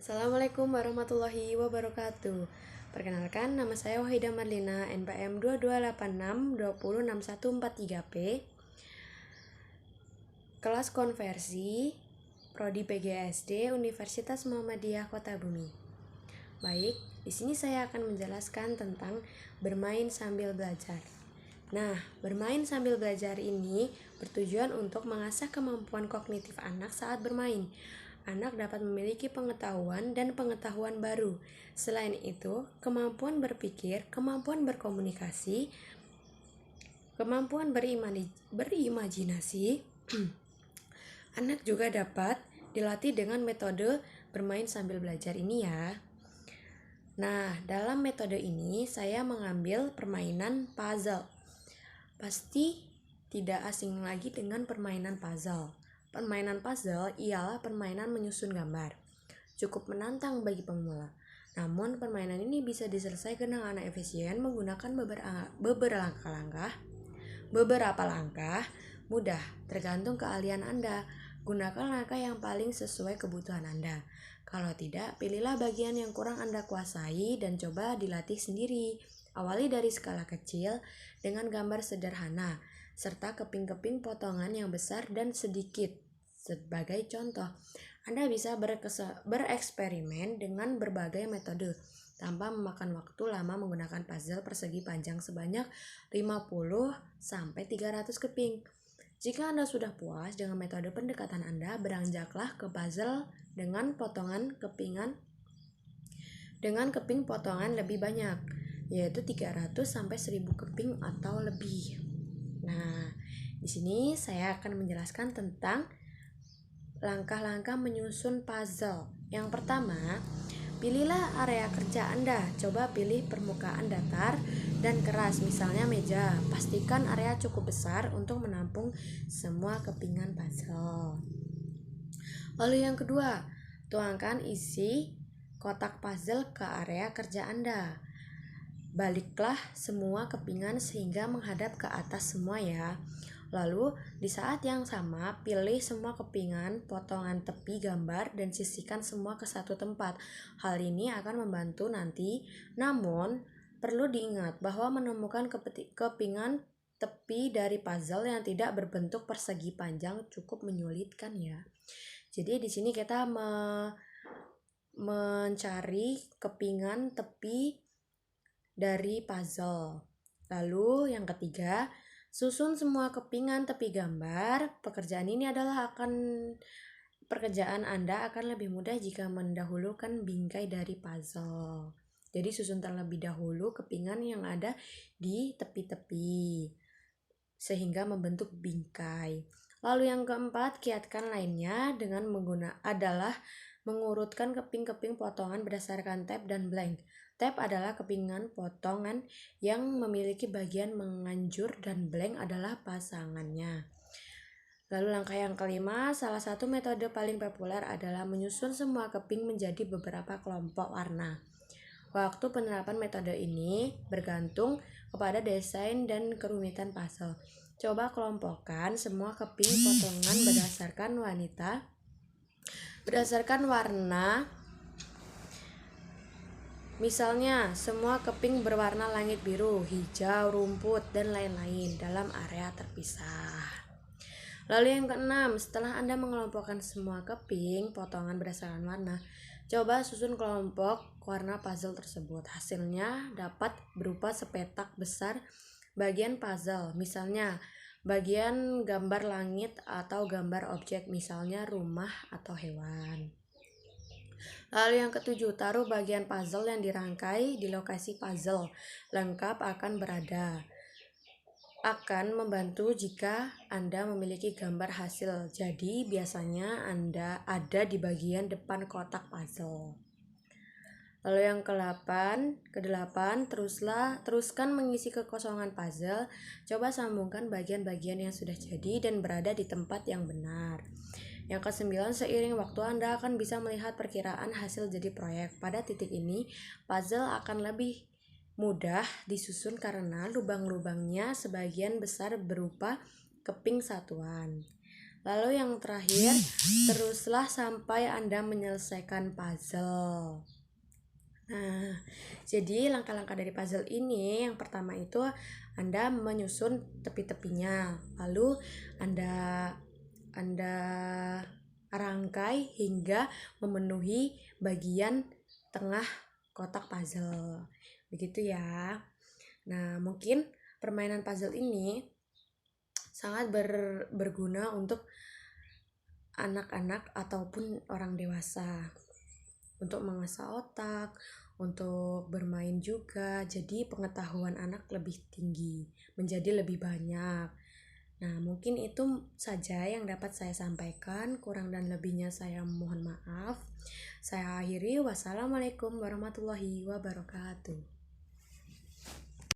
Assalamualaikum warahmatullahi wabarakatuh. Perkenalkan, nama saya Wahida Marlina, NPM 2286206143P. Kelas Konversi, Prodi PGSD Universitas Muhammadiyah Kota Bumi. Baik, di sini saya akan menjelaskan tentang bermain sambil belajar. Nah, bermain sambil belajar ini bertujuan untuk mengasah kemampuan kognitif anak saat bermain. Anak dapat memiliki pengetahuan dan pengetahuan baru. Selain itu, kemampuan berpikir, kemampuan berkomunikasi, kemampuan berimajinasi, anak juga dapat dilatih dengan metode bermain sambil belajar ini ya. Nah, dalam metode ini saya mengambil permainan puzzle. Pasti tidak asing lagi dengan permainan puzzle. Permainan puzzle ialah permainan menyusun gambar. Cukup menantang bagi pemula. Namun permainan ini bisa diselesaikan dengan efisien menggunakan beberapa langkah mudah, tergantung keahlian Anda. Gunakan langkah yang paling sesuai kebutuhan Anda. Kalau tidak, pilihlah bagian yang kurang Anda kuasai dan coba dilatih sendiri. Awali dari skala kecil dengan gambar sederhana, serta keping-keping potongan yang besar dan sedikit. Sebagai contoh, Anda bisa bereksperimen dengan berbagai metode tanpa memakan waktu lama menggunakan puzzle persegi panjang sebanyak 50-300 keping. Jika Anda sudah puas dengan metode pendekatan Anda, beranjaklah ke puzzle dengan keping potongan lebih banyak, yaitu 300-1000 keping atau lebih. Nah, di sini saya akan menjelaskan tentang langkah-langkah menyusun puzzle. Yang pertama, pilihlah area kerja Anda. Coba pilih permukaan datar dan keras, misalnya meja. Pastikan area cukup besar untuk menampung semua kepingan puzzle. Lalu yang kedua, tuangkan isi kotak puzzle ke area kerja Anda. Baliklah semua kepingan sehingga menghadap ke atas semua ya. Lalu di saat yang sama pilih semua kepingan potongan tepi gambar dan sisihkan semua ke satu tempat. Hal ini akan membantu nanti. Namun perlu diingat bahwa menemukan kepingan tepi dari puzzle yang tidak berbentuk persegi panjang cukup menyulitkan ya. Jadi di sini kita mencari kepingan tepi dari puzzle. Lalu yang ketiga, susun semua kepingan tepi gambar. Pekerjaan Anda akan lebih mudah jika mendahulukan bingkai dari puzzle. Jadi susun terlebih dahulu kepingan yang ada di tepi-tepi sehingga membentuk bingkai. Lalu yang keempat, kiatkan lainnya dengan mengurutkan keping-keping potongan berdasarkan tab dan blank. Tab adalah kepingan potongan yang memiliki bagian menganjur dan blank adalah pasangannya. Lalu langkah yang kelima, salah satu metode paling populer adalah menyusun semua keping menjadi beberapa kelompok warna. Waktu penerapan metode ini bergantung kepada desain dan kerumitan puzzle. Coba kelompokkan semua keping potongan berdasarkan warna. Misalnya, semua keping berwarna langit biru, hijau, rumput, dan lain-lain dalam area terpisah. Lalu yang keenam, setelah Anda mengelompokkan semua keping potongan berdasarkan warna, coba susun kelompok warna puzzle tersebut. Hasilnya dapat berupa sepetak besar bagian puzzle, misalnya bagian gambar langit atau gambar objek, misalnya rumah atau hewan. Lalu yang ketujuh, taruh bagian puzzle yang dirangkai di lokasi puzzle lengkap akan membantu jika Anda memiliki gambar hasil. Jadi biasanya Anda ada di bagian depan kotak puzzle. Lalu yang kedelapan, teruskan mengisi kekosongan puzzle. Coba sambungkan bagian-bagian yang sudah jadi dan berada di tempat yang benar. Yang kesembilan, seiring waktu Anda akan bisa melihat perkiraan hasil jadi proyek. Pada titik ini, puzzle akan lebih mudah disusun karena lubang-lubangnya sebagian besar berupa keping satuan. Lalu yang terakhir, teruslah sampai Anda menyelesaikan puzzle. Nah, jadi langkah-langkah dari puzzle ini yang pertama itu Anda menyusun tepi-tepinya, lalu Anda Anda rangkai hingga memenuhi bagian tengah kotak puzzle. Begitu ya. Nah, mungkin permainan puzzle ini sangat berguna untuk anak-anak ataupun orang dewasa, untuk mengasah otak, untuk bermain juga. Jadi pengetahuan anak lebih tinggi, menjadi lebih banyak. Nah, mungkin itu saja yang dapat saya sampaikan. Kurang dan lebihnya saya mohon maaf. Saya akhiri. Wassalamualaikum warahmatullahi wabarakatuh.